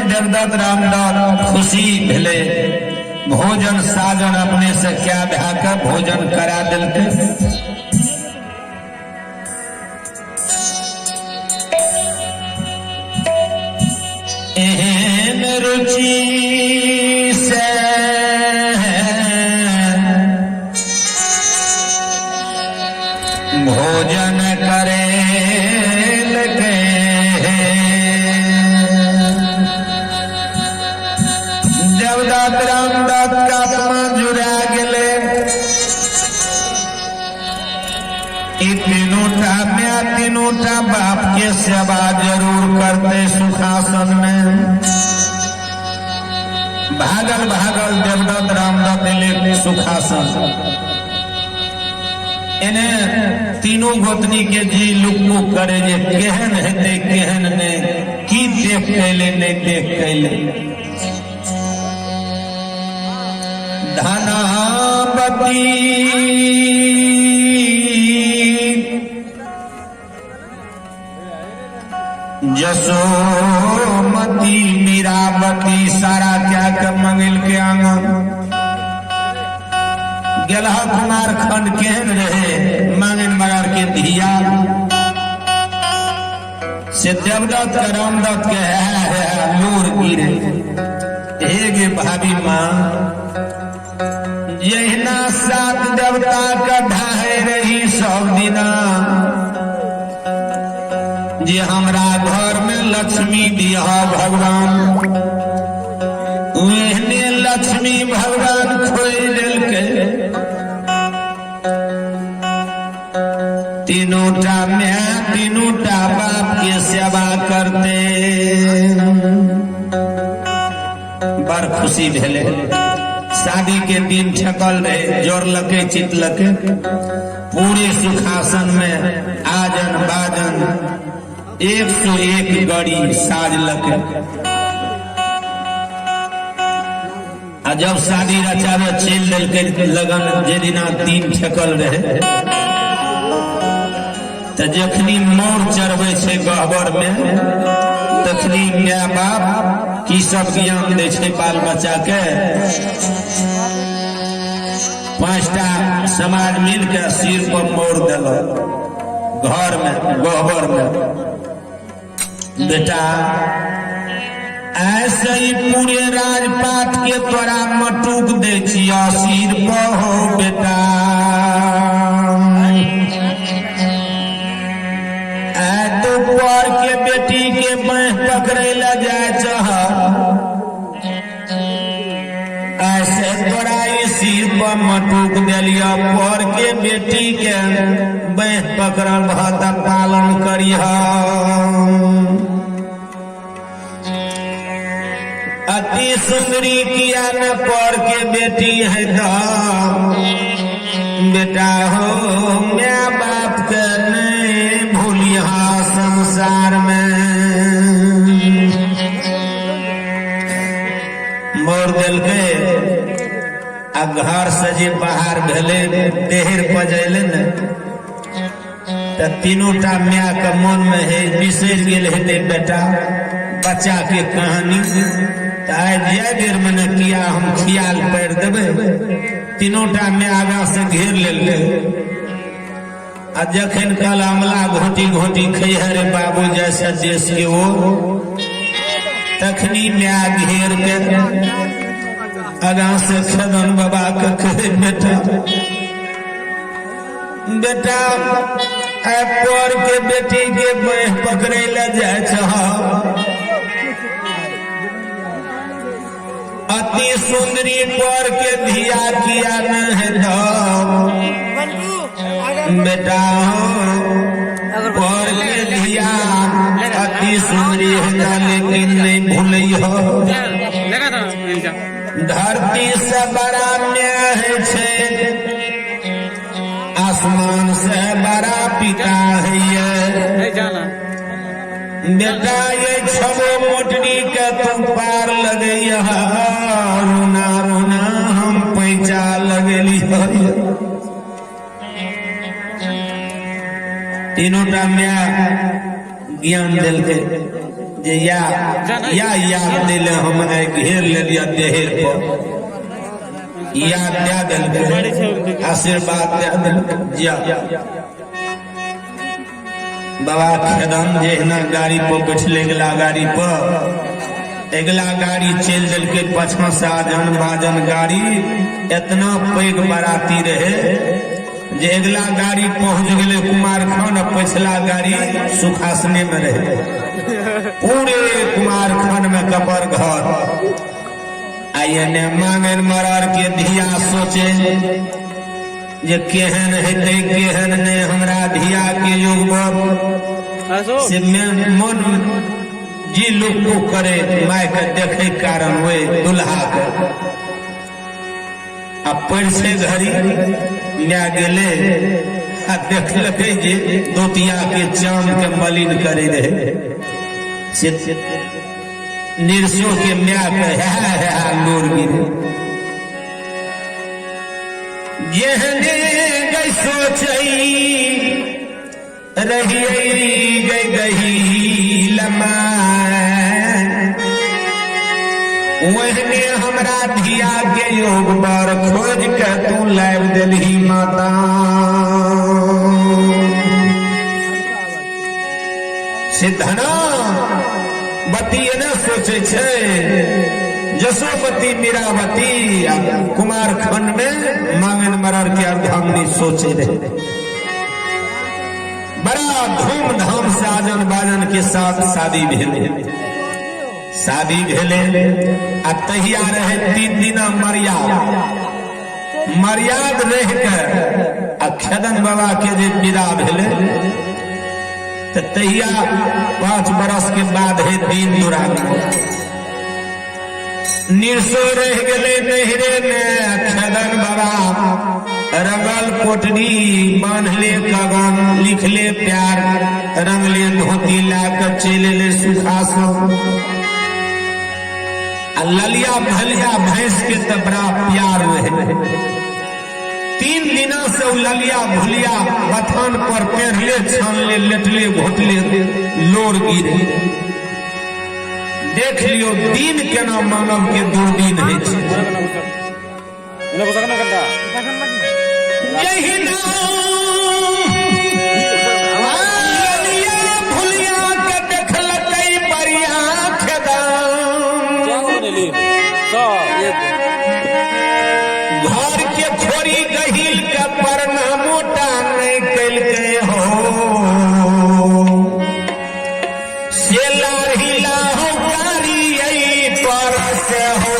देवदत्त रामदत्त खुशी भेले, भोजन साजन अपने से क्या भ्याकर भोजन करा दिलते। एहन रुचि से भोजन करे लगे, देवदत्त रामदत्त का आत्मा जुड़ा गेले। तीनों टा बाप के सेवा जरूर करते सुखासन में। भागल देवदत्त रामदत्त ले सुखासन। इन्हें तीनों गोतनी के जी लुकु करे जे केहन हेते केहन ने, की देख कैले नहीं देख कैले। धनावती जसोमती मीरावती सारा क्या कर मंगिल के आंगन। गेलहा कुमार खंड केहन रहे मांगन मगर के धिया से देवदत्त रामदत्त के है लूर गिरे। हे गे भाभी माँ, यहिना सात देवता का ढाहे रही सब दिना, जे हमरा घर में लक्ष्मी दिया भगवान, उहने लक्ष्मी भगवान खोई दिल के। तीनों टा बाप के सेवा करते। बड़ खुशी भेले। शादी के दिन ठकल रहे, जोड़लके चितलके, पूरे सुखासन में आजन बाजन 101 गड़ी साजलके। आ जब शादी रचावे चल दिल लगन, जे दिना दिन ठकल रहे, तो जखनी मोर चढ़बे छे गहबर में, तखनी माय बाप की सब ज्ञान दे छे बाल बच्चा के। 5टा समाज मिल के सिर पर मोर दिल घर में गहबर में। बेटा ऐसे ही पूरे राजपाट के तोरा मटूक दे छिया सिर पर हो बेटा। तो पर के बेटी के बाह पकड़े ला जाए चाह, ऐसे तोरा सिर पर मटूक दिलिया। पर के बेटी के बाह पकड़ल भत पालन करिह। अति सुंदरी किया न पर के बेटी है दाम। बेटा हो माँ बाप के नहीं भूलिया संसार में। मोर दिल के आ घर से जे बाहर भेले देहर पजैले न, तो तीनों टा माँ के मन में है बिसर गेल हेते बेटा बच्चा के कहानी। आज जे देर में न किया हम ख्याल पैर देवे। तीनों टा में आगा से घेर ले। आ जखन कल अमला घोटी घोटी खैहरे बाबू जैसा देश के वो, तखनी में घेर के आगा से छदन बाबा के कहे बेटा बेटा पर के बेटी के बाह पकड़े ला जाए चाह। अति सुंदरी पर के धिया किया न है बेटा पर के धिया अति सुंदरी है लेकिन नहीं भूलई हो। धरती से बड़ा न्याय है, आसमान से बड़ा पिता है। बेटा ये छबो मोटरी के तुम पार लगे, रोना रोना हम पैसा लगेली। तीनों टा माँ ज्ञान दिल के जे या याद दिले हम घेर ले लिया देहर पर याद दे दिल आशीर्वाद दे दिल बाबा खेदन जेहना गाड़ी पर बैठले गला गाड़ी पर अगला गाड़ी चल दिल के पछा साजन बाजन गाड़ी इतना पैग बराती रहे जे अगला गाड़ी पहुंच गए कुमारखंड पिछला गाड़ी सुखासने में रहे पूरे कुमारखंड में कबर घर आइए ने मांगन मरार के धिया सोचे जे केहन हेते केहन ने हमरा धिया के योग से मन जी लोग करे माय के देखे कारण हुए दुल्हा के आ पैसे घड़ी न्या गेले आ देखलकै जे दोतिया के चांद के मलिन करे रहे से निर्सो के म्या के है लोर गिरे जेहने गई सोचई रही गई लमा वहने हमरा धिया के योग पर खोज के तू लाइव दिलही माता सिद्धना बतिए न सोचे छे जसोपति मीरावती कुमारखंड में मांगन मरर के अर्धांगिनी सोचे रहे बड़ा धूमधाम से आजन बाजन के साथ शादी भेले शादी भेले आ तहिया रहे 3 दिन मर्याद रह के आ खेदन बाबा के जे विदा भेले तो तहिया 5 बरस के बाद है दिन दुरानी निर्सो रह गए नहरे में खेदन बाबा रंगल कोटरी बांधले कगन लिखले प्यार रंगले धोती लाकर चले सुखासो ललिया भलिया भैंस के तो बड़ा प्यार रहे 3 दिना से ललिया भुलिया बथान पर पेरले छानले लेटले घोटले लोर गिरे देख लियो दिन केना मानव के दूरबीन है यही भुलिया के देखलकै बढ़िया घर के छोरी गहिल के परना मोटा नहीं कैल के हो से लाहिला हो गाड़ी पर से हो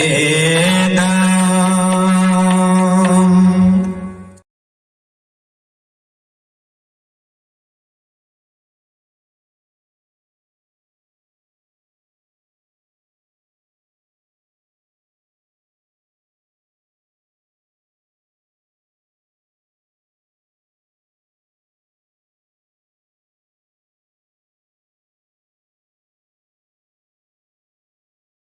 खेदा